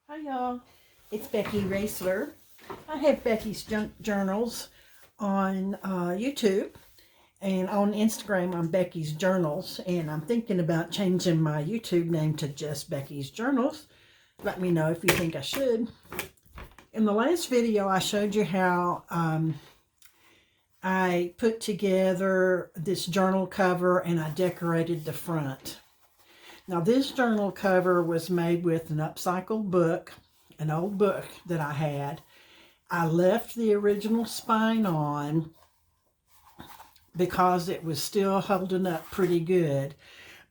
Hi y'all, it's Becky Roesler. I have Becky's Junk Journals on YouTube, and on Instagram I'm Becky's Journals, and I'm thinking about changing my YouTube name to just Becky's Journals. Let me know if you think I should. In the last video I showed you how I put together this journal cover and I decorated the front. Now this journal cover was made with an upcycled book, an old book that I had. I left the original spine on because it was still holding up pretty good,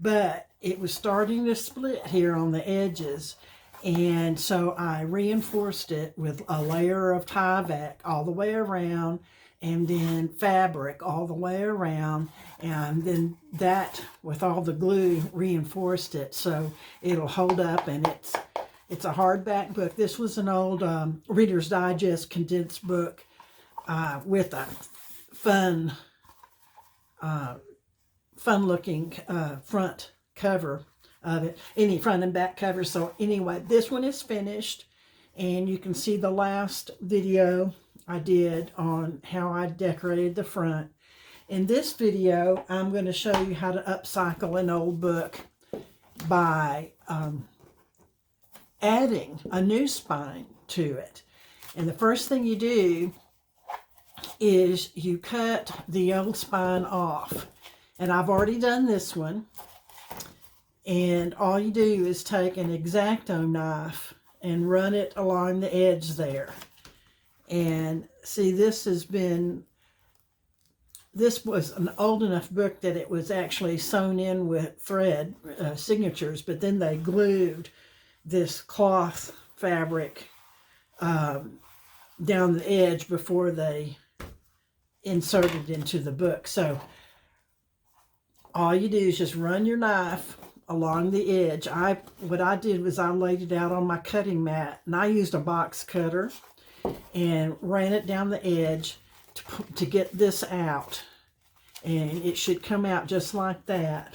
but it was starting to split here on the edges, and so I reinforced it with a layer of Tyvek all the way around, and then fabric all the way around, and then that with all the glue reinforced it so it'll hold up. And it's a hardback book. This was an old Reader's Digest condensed book with a fun looking front cover of it, any front and back cover. So anyway, this one is finished, and you can see the last video I did on how I decorated the front. In this video, I'm going to show you how to upcycle an old book by adding a new spine to it. And the first thing you do is you cut the old spine off. And I've already done this one. And all you do is take an X-Acto knife and run it along the edge there. And see, this was an old enough book that it was actually sewn in with thread signatures, but then they glued this cloth fabric down the edge before they inserted into the book. So all you do is just run your knife along the edge. What I did was I laid it out on my cutting mat, and I used a box cutter and ran it down the edge to get this out, and it should come out just like that.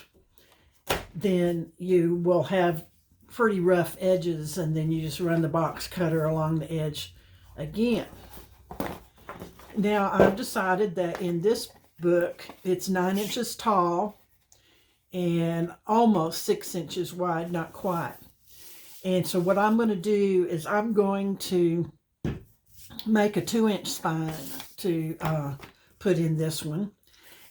Then you will have pretty rough edges, and then you just run the box cutter along the edge again. Now I've decided that in this book it's 9 inches tall and almost 6 inches wide, not quite. And so what I'm going to do is I'm going to make a 2-inch spine to put in this one.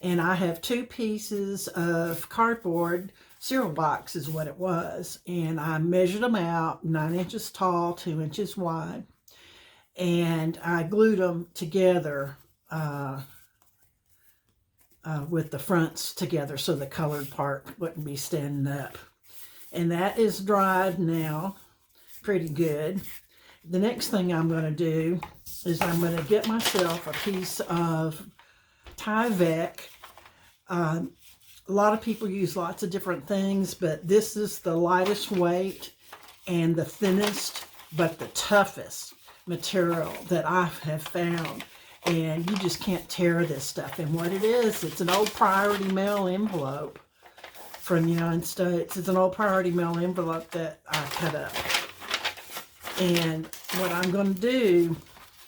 And I have 2 pieces of cardboard, cereal box is what it was, and I measured them out, 9 inches tall, 2 inches wide, and I glued them together with the fronts together so the colored part wouldn't be standing up. And that is dried now pretty good. The next thing I'm going to do is I'm going to get myself a piece of Tyvek. A lot of people use lots of different things, but this is the lightest weight and the thinnest but the toughest material that I have found. And you just can't tear this stuff. And what it is, it's an old Priority Mail envelope from the United States. It's an old Priority Mail envelope that I cut up. And what I'm going to do,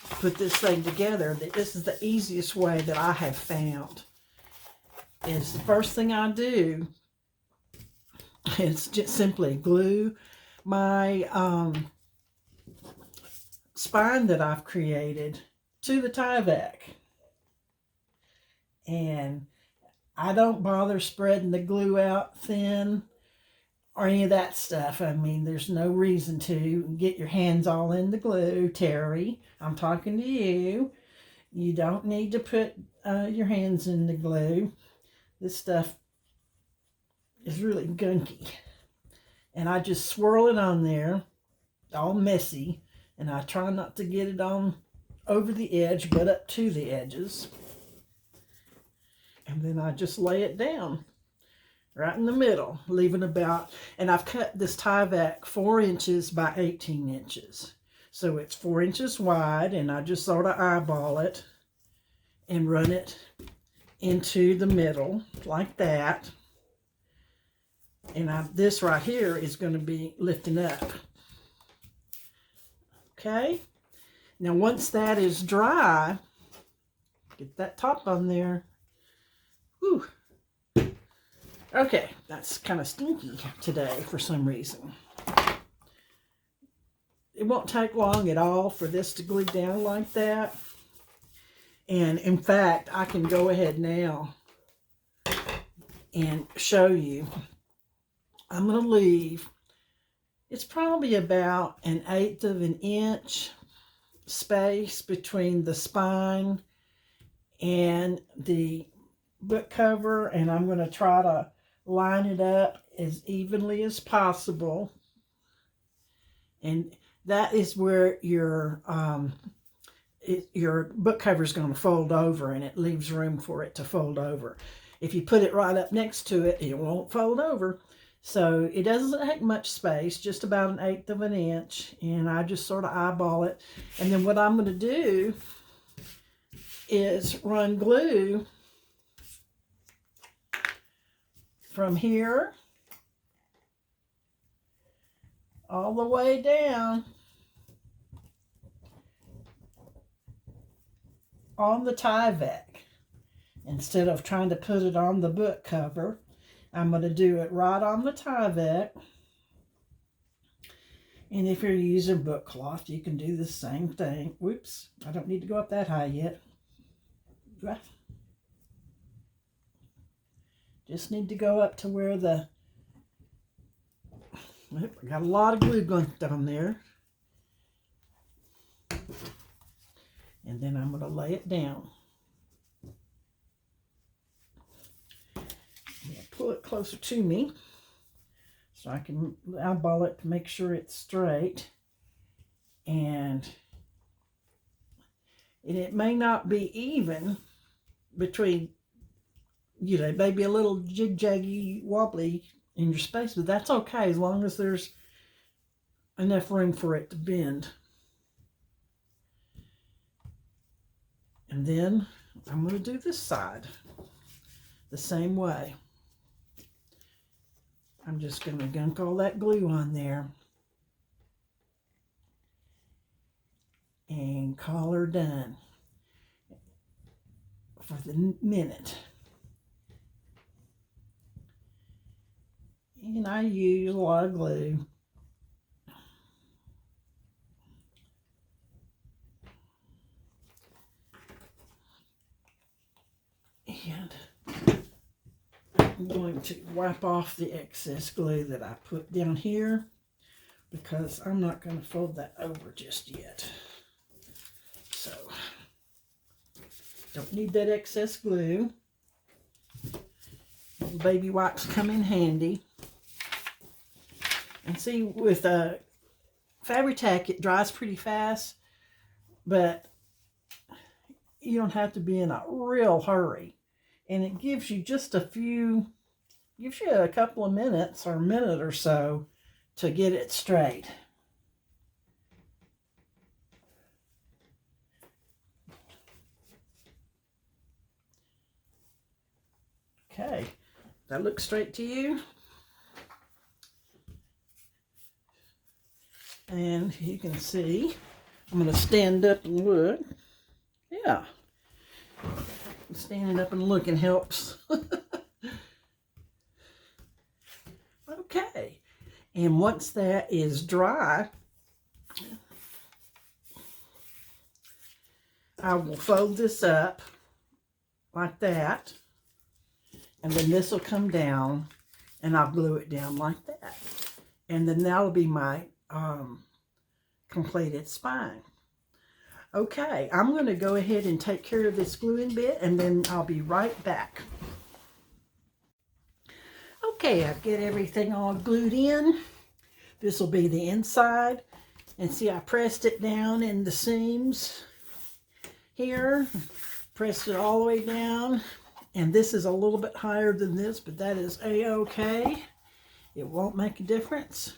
put this thing together, this is the easiest way that I have found, is the first thing I do is just simply glue my spine that I've created to the Tyvek. And I don't bother spreading the glue out thin or any of that stuff. I mean, there's no reason to get your hands all in the glue. Terry, I'm talking to you. You don't need to put your hands in the glue. This stuff is really gunky. And I just swirl it on there, all messy, and I try not to get it on over the edge, but up to the edges. And then I just lay it down right in the middle, leaving about, and I've cut this Tyvek 4 inches by 18 inches. So it's 4 inches wide, and I just sort of eyeball it and run it into the middle like that. And this right here is going to be lifting up. Okay. Now once that is dry, get that top on there. Whew. Okay, that's kind of stinky today for some reason. It won't take long at all for this to glue down like that. And in fact, I can go ahead now and show you. I'm going to leave, it's probably about 1/8 of an inch space between the spine and the book cover, and I'm going to try to line it up as evenly as possible. And that is where your book cover is going to fold over, and it leaves room for it to fold over. If you put it right up next to it, it won't fold over. So it doesn't take much space, just about 1/8 of an inch, and I just sort of eyeball it. And then what I'm going to do is run glue from here all the way down on the Tyvek. Instead of trying to put it on the book cover, I'm going to do it right on the Tyvek. And if you're using book cloth, you can do the same thing. Whoops, I don't need to go up that high yet. Just need to go up to where the, I got a lot of glue going down there. And then I'm going to lay it down. Pull it closer to me so I can eyeball it to make sure it's straight. And it may not be even between, you know, maybe a little jig-jaggy, wobbly in your space, but that's okay as long as there's enough room for it to bend. And then I'm going to do this side the same way. I'm just going to gunk all that glue on there and call her done for the minute. And I use a lot of glue. And I'm going to wipe off the excess glue that I put down here because I'm not going to fold that over just yet. So, don't need that excess glue. Little baby wipes come in handy. And see, with Fabri-Tac, it dries pretty fast, but you don't have to be in a real hurry. And it gives you just a couple of minutes or a minute or so to get it straight. Okay, that looks straight to you. And you can see, I'm going to stand up and look. Yeah. Standing up and looking helps. Okay. And once that is dry, I will fold this up like that. And then this will come down and I'll glue it down like that. And then that'll be my completed spine. Okay, I'm going to go ahead and take care of this gluing bit, and then I'll be right back. Okay, I've got everything all glued in. This will be the inside. And see, I pressed it down in the seams here. Pressed it all the way down. And this is a little bit higher than this, but that is a-okay. It won't make a difference.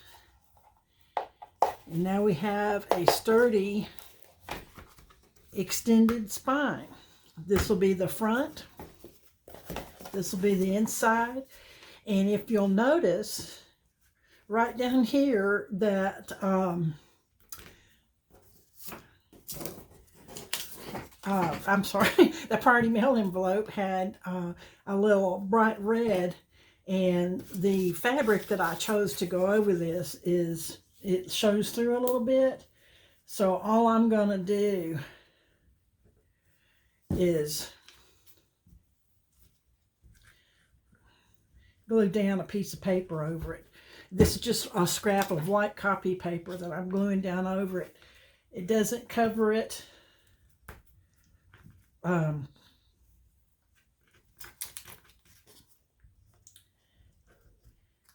And now we have a sturdy extended spine. This will be the front. This will be the inside. And if you'll notice right down here that I'm sorry, the party mail envelope had a little bright red, and the fabric that I chose to go over this it shows through a little bit. So all I'm going to do is glue down a piece of paper over it. This is just a scrap of white copy paper that I'm gluing down over it. It doesn't cover it.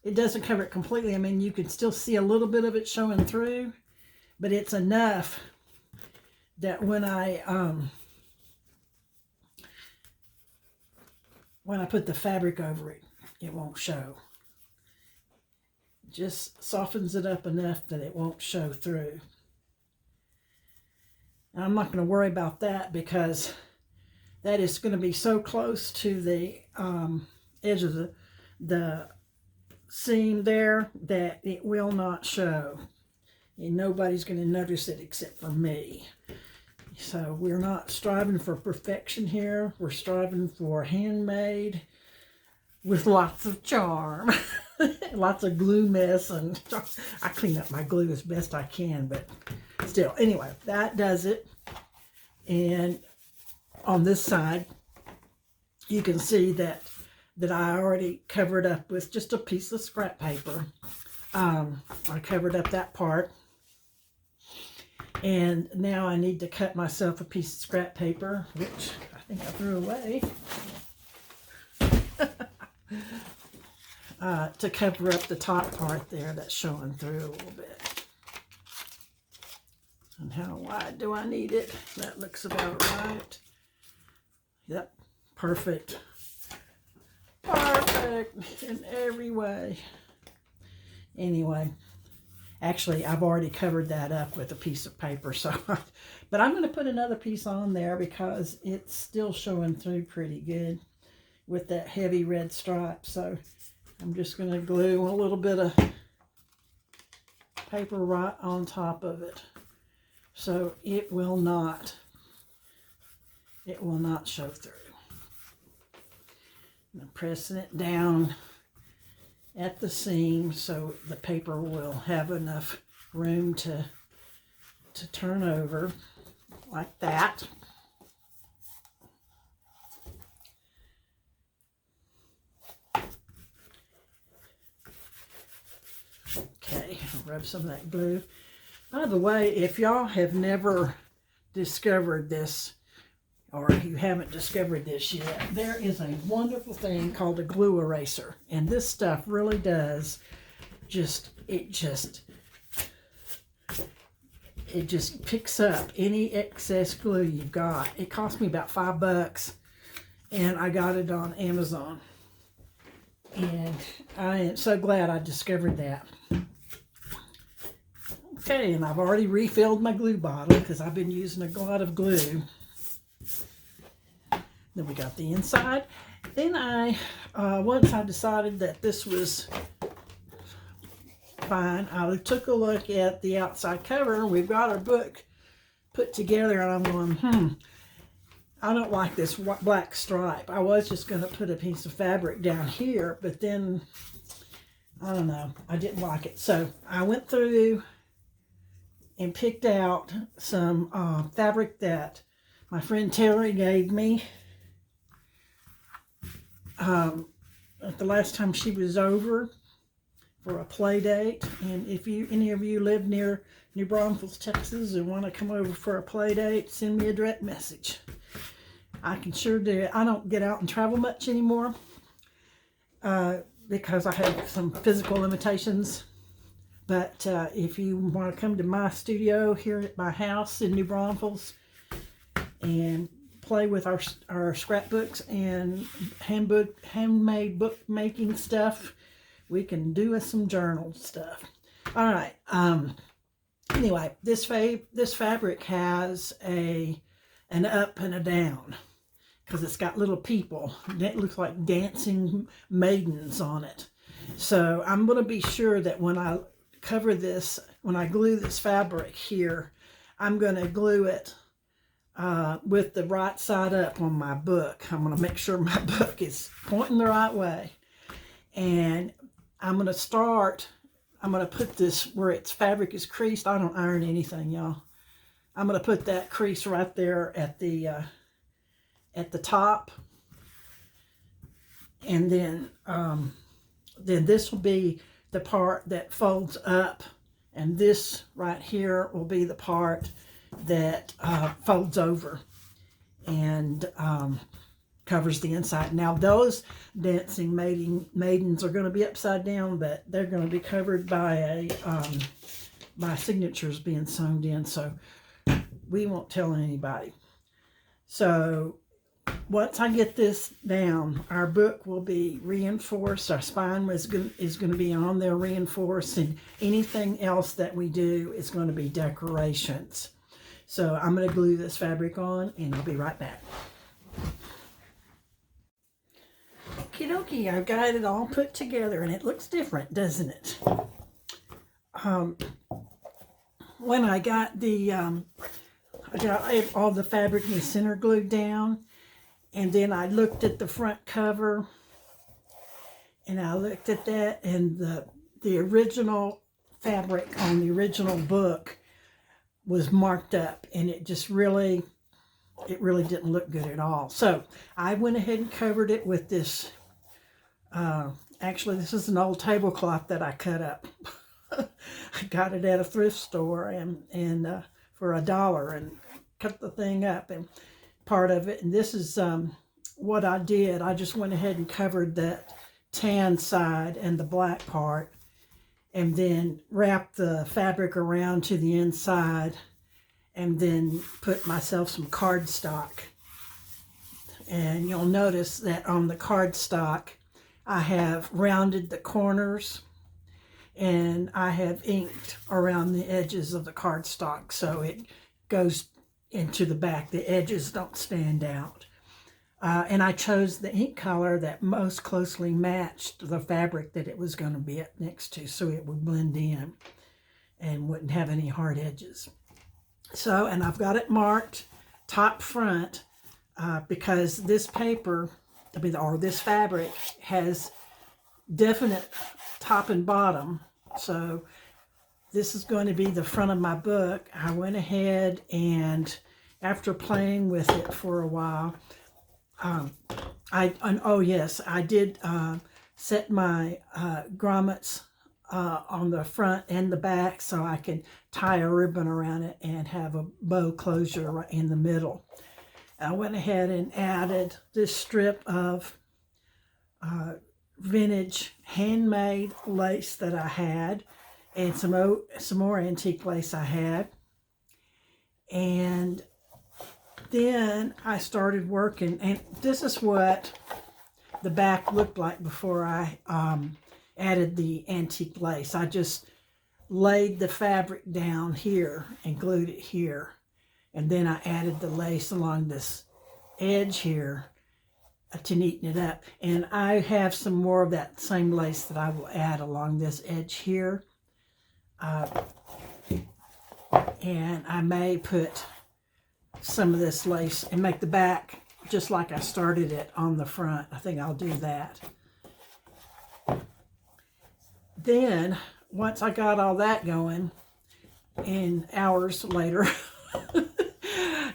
It doesn't cover it completely. I mean, you can still see a little bit of it showing through, but it's enough that when I put the fabric over it, it won't show. Just softens it up enough that it won't show through. And I'm not going to worry about that because that is going to be so close to the edge of the seam there that it will not show. And nobody's going to notice it except for me. So we're not striving for perfection here. We're striving for handmade with lots of charm. Lots of glue mess, and I clean up my glue as best I can, but still. Anyway, that does it. And on this side, you can see that I already covered up with just a piece of scrap paper. I covered up that part. And now I need to cut myself a piece of scrap paper, which I think I threw away, to cover up the top part there that's showing through a little bit. And how wide do I need it? That looks about right. Yep, perfect. Perfect in every way. Anyway, actually, I've already covered that up with a piece of paper, so but I'm going to put another piece on there because it's still showing through pretty good with that heavy red stripe. So I'm just going to glue a little bit of paper right on top of it, so it will not show through. I'm pressing it down at the seam so the paper will have enough room to turn over like that. Okay, I'll rub some of that glue. By the way, if y'all have never discovered this, or you haven't discovered this yet, there is a wonderful thing called a glue eraser. And this stuff really does it just picks up any excess glue you've got. It cost me about $5 and I got it on Amazon. And I am so glad I discovered that. Okay, and I've already refilled my glue bottle because I've been using a lot of glue. Then we got the inside. Then once I decided that this was fine, I took a look at the outside cover. We've got our book put together, and I'm going, I don't like this black stripe. I was just going to put a piece of fabric down here, but then, I don't know, I didn't like it. So I went through and picked out some fabric that my friend Terry gave me the last time she was over for a play date. And if any of you live near New Braunfels, Texas, and want to come over for a play date, send me a direct message. I can sure do it. I don't get out and travel much anymore because I have some physical limitations. But if you want to come to my studio here at my house in New Braunfels and play with our scrapbooks and handmade bookmaking stuff, we can do some journal stuff. All right. Anyway, this fabric has an up and a down because it's got little people. It looks like dancing maidens on it. So I'm going to be sure that when I cover this, when I glue this fabric here, I'm going to glue it with the right side up on my book. I'm going to make sure my book is pointing the right way. And I'm going to put this where its fabric is creased. I don't iron anything, y'all. I'm going to put that crease right there at the top. And then this will be the part that folds up, and this right here will be the part that folds over and covers the inside. Now those dancing maidens are going to be upside down, but they're going to be covered by by signatures being sewn in, so we won't tell anybody. So once I get this down, our book will be reinforced. Our spine is going to be on there reinforced, and anything else that we do is going to be decorations. So I'm going to glue this fabric on, and I'll be right back. Okie dokie, I've got it all put together, and it looks different, doesn't it? When I got all the fabric in the center glued down, and then I looked at the front cover, and I looked at that, and the original fabric on the original book was marked up, and it really didn't look good at all. So I went ahead and covered it with this. Actually, this is an old tablecloth that I cut up. I got it at a thrift store and for $1, and cut the thing up and part of it. And this is what I did. I just went ahead and covered that tan side and the black part, and then wrapped the fabric around to the inside, and then put myself some cardstock. And you'll notice that on the cardstock I have rounded the corners, and I have inked around the edges of the cardstock so it goes into the back. The edges don't stand out. And I chose the ink color that most closely matched the fabric that it was going to be up next to, so it would blend in and wouldn't have any hard edges. So, and I've got it marked top front because this paper, or this fabric, has definite top and bottom. So this is going to be the front of my book. I went ahead and, after playing with it for a while, I did set my grommets on the front and the back so I could tie a ribbon around it and have a bow closure right in the middle. I went ahead and added this strip of vintage handmade lace that I had, and some more antique lace I had. And then I started working, and this is what the back looked like before I added the antique lace. I just laid the fabric down here and glued it here, and then I added the lace along this edge here to neaten it up. And I have some more of that same lace that I will add along this edge here. And I may put some of this lace and make the back just like I started it on the front. I think I'll do that. Then, once I got all that going, and hours later,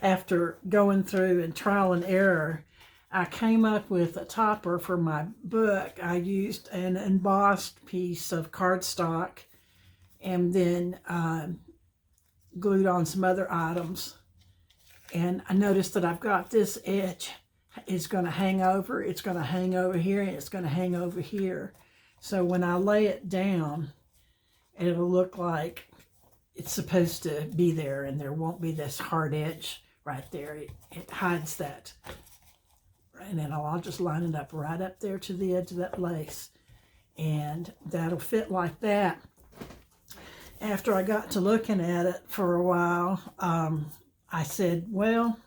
after going through and trial and error, I came up with a topper for my book. I used an embossed piece of cardstock and then glued on some other items. And I noticed that I've got this edge is going to hang over. It's going to hang over here, and it's going to hang over here. So when I lay it down, it'll look like it's supposed to be there, and there won't be this hard edge right there. It hides that. And then I'll just line it up right up there to the edge of that lace. And that'll fit like that. After I got to looking at it for a while, I said, well,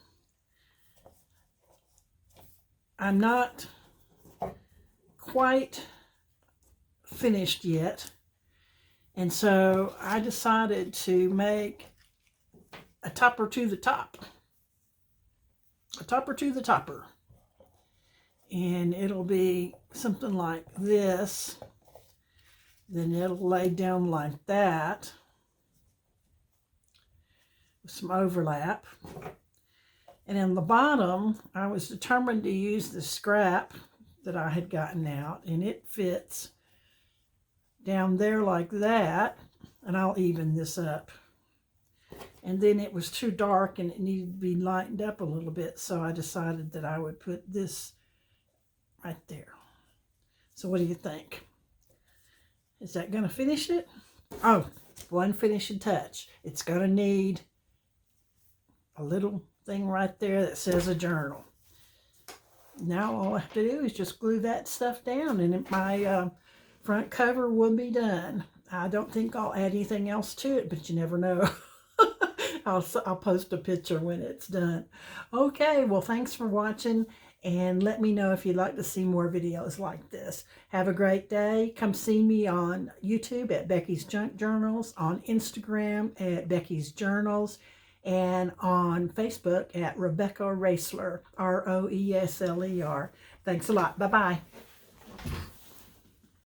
I'm not quite finished yet. And so I decided to make a topper to the top. A topper to the topper. And it'll be something like this. Then it'll lay down like that with some overlap. And in the bottom, I was determined to use the scrap that I had gotten out, and it fits down there like that. And I'll even this up. And then it was too dark and it needed to be lightened up a little bit, so I decided that I would put this right there. So what do you think? Is that going to finish it? Oh, one finishing touch. It's going to need a little thing right there that says a journal. Now all I have to do is just glue that stuff down, and my front cover will be done. I don't think I'll add anything else to it, but you never know. I'll post a picture when it's done. Okay, well, thanks for watching, and let me know if you'd like to see more videos like this. Have a great day. Come see me on YouTube at Becky's Junk Journals, on Instagram at Becky's Journals, and on Facebook at Rebecca Roesler, Roesler. Thanks a lot. Bye-bye.